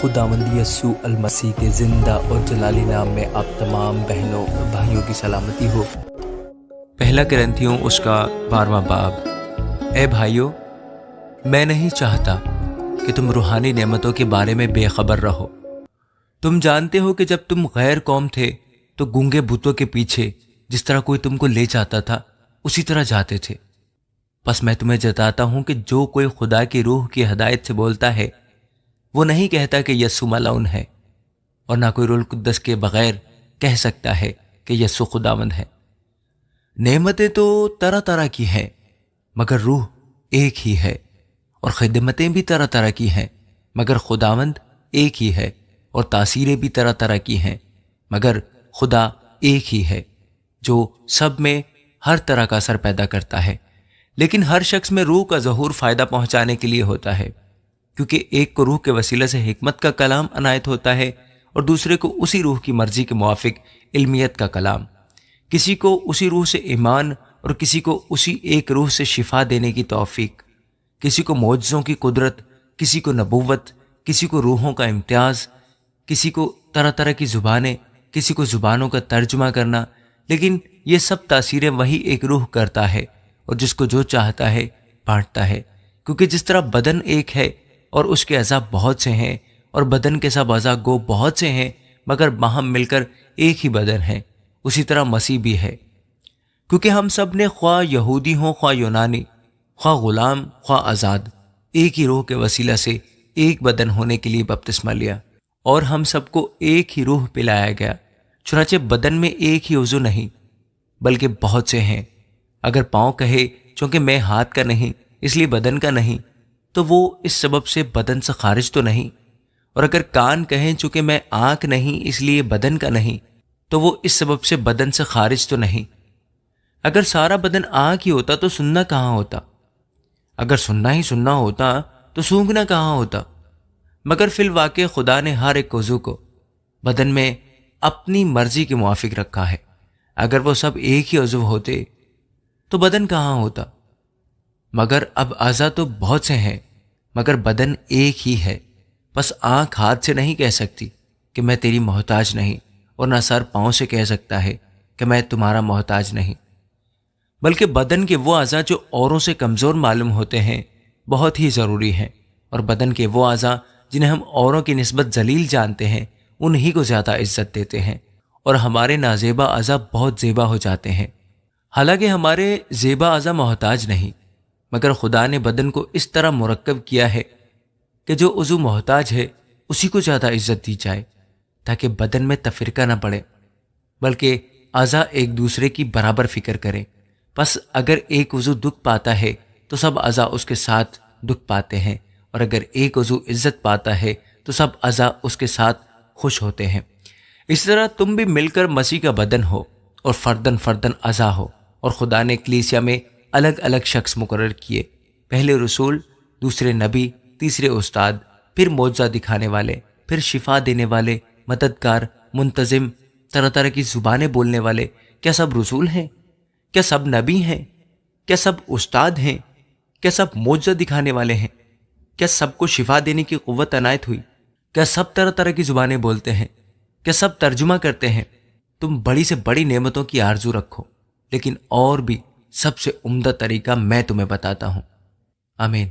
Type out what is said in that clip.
خداوند یسوع المسیح کے زندہ اور جلالی نام میں آپ تمام بہنوں اور بھائیوں کی سلامتی ہو۔ پہلا کرنتھیوں اس کا 12واں باب۔ اے بھائیو، میں نہیں چاہتا کہ تم روحانی نعمتوں کے بارے میں بے خبر رہو۔ تم جانتے ہو کہ جب تم غیر قوم تھے تو گونگے بتوں کے پیچھے جس طرح کوئی تم کو لے جاتا تھا اسی طرح جاتے تھے۔ بس میں تمہیں جتاتا ہوں کہ جو کوئی خدا کی روح کی ہدایت سے بولتا ہے وہ نہیں کہتا کہ یسوع ملعون ہے، اور نہ کوئی روح القدس کے بغیر کہہ سکتا ہے کہ یسوع خداوند ہے۔ نعمتیں تو طرح طرح کی ہیں مگر روح ایک ہی ہے، اور خدمتیں بھی طرح طرح کی ہیں مگر خداوند ایک ہی ہے، اور تاثیریں بھی طرح طرح کی ہیں مگر خدا ایک ہی ہے جو سب میں ہر طرح کا اثر پیدا کرتا ہے۔ لیکن ہر شخص میں روح کا ظہور فائدہ پہنچانے کے لیے ہوتا ہے، کیونکہ ایک کو روح کے وسیلے سے حکمت کا کلام عنایت ہوتا ہے اور دوسرے کو اسی روح کی مرضی کے موافق علمیت کا کلام، کسی کو اسی روح سے ایمان اور کسی کو اسی ایک روح سے شفا دینے کی توفیق، کسی کو معجزوں کی قدرت، کسی کو نبوت، کسی کو روحوں کا امتیاز، کسی کو طرح طرح کی زبانیں، کسی کو زبانوں کا ترجمہ کرنا۔ لیکن یہ سب تاثیریں وہی ایک روح کرتا ہے، اور جس کو جو چاہتا ہے بانٹتا ہے۔ کیونکہ جس طرح بدن ایک ہے اور اس کے اعضاء بہت سے ہیں، اور بدن کے سب اعضاء گو بہت سے ہیں مگر باہم مل کر ایک ہی بدن ہے، اسی طرح مسیح بھی ہے۔ کیونکہ ہم سب نے خواہ یہودی ہوں خواہ یونانی، خواہ غلام خواہ آزاد، ایک ہی روح کے وسیلہ سے ایک بدن ہونے کے لیے بپتسمہ لیا، اور ہم سب کو ایک ہی روح پلایا گیا۔ چنانچہ بدن میں ایک ہی عضو نہیں بلکہ بہت سے ہیں۔ اگر پاؤں کہے چونکہ میں ہاتھ کا نہیں اس لیے بدن کا نہیں، تو وہ اس سبب سے بدن سے خارج تو نہیں، اور اگر کان کہیں چونکہ میں آنکھ نہیں اس لیے بدن کا نہیں، تو وہ اس سبب سے بدن سے خارج تو نہیں۔ اگر سارا بدن آنکھ ہی ہوتا تو سننا کہاں ہوتا؟ اگر سننا ہی سننا ہوتا تو سونگھنا کہاں ہوتا؟ مگر فی الواقع خدا نے ہر ایک عضو کو بدن میں اپنی مرضی کے موافق رکھا ہے۔ اگر وہ سب ایک ہی عضو ہوتے تو بدن کہاں ہوتا؟ مگر اب اعضاء تو بہت سے ہیں مگر بدن ایک ہی ہے۔ بس آنکھ ہاتھ سے نہیں کہہ سکتی کہ میں تیری محتاج نہیں، اور نہ سر پاؤں سے کہہ سکتا ہے کہ میں تمہارا محتاج نہیں، بلکہ بدن کے وہ اعضاء جو اوروں سے کمزور معلوم ہوتے ہیں بہت ہی ضروری ہیں، اور بدن کے وہ اعضاء جنہیں ہم اوروں کی نسبت ذلیل جانتے ہیں انہی کو زیادہ عزت دیتے ہیں، اور ہمارے نازیبا اعضاء بہت زیبا ہو جاتے ہیں۔ حالانکہ ہمارے زیبا اعضاء محتاج نہیں، مگر خدا نے بدن کو اس طرح مرکب کیا ہے کہ جو عضو محتاج ہے اسی کو زیادہ عزت دی جائے، تاکہ بدن میں تفرقہ نہ پڑے بلکہ اعضاء ایک دوسرے کی برابر فکر کریں۔ پس اگر ایک عضو دکھ پاتا ہے تو سب اعضاء اس کے ساتھ دکھ پاتے ہیں، اور اگر ایک عضو عزت پاتا ہے تو سب اعضاء اس کے ساتھ خوش ہوتے ہیں۔ اس طرح تم بھی مل کر مسیح کا بدن ہو اور فردن فردن اعضاء ہو، اور خدا نے کلیسیا میں الگ الگ شخص مقرر کیے، پہلے رسول، دوسرے نبی، تیسرے استاد، پھر معجزہ دکھانے والے، پھر شفا دینے والے، مددگار، منتظم، طرح طرح کی زبانیں بولنے والے۔ کیا سب رسول ہیں؟ کیا سب نبی ہیں؟ کیا سب استاد ہیں؟ کیا سب معجزہ دکھانے والے ہیں؟ کیا سب کو شفا دینے کی قوت عنایت ہوئی؟ کیا سب طرح طرح کی زبانیں بولتے ہیں؟ کیا سب ترجمہ کرتے ہیں؟ تم بڑی سے بڑی نعمتوں کی آرزو رکھو، لیکن اور بھی سب سے عمدہ طریقہ میں تمہیں بتاتا ہوں۔ آمین۔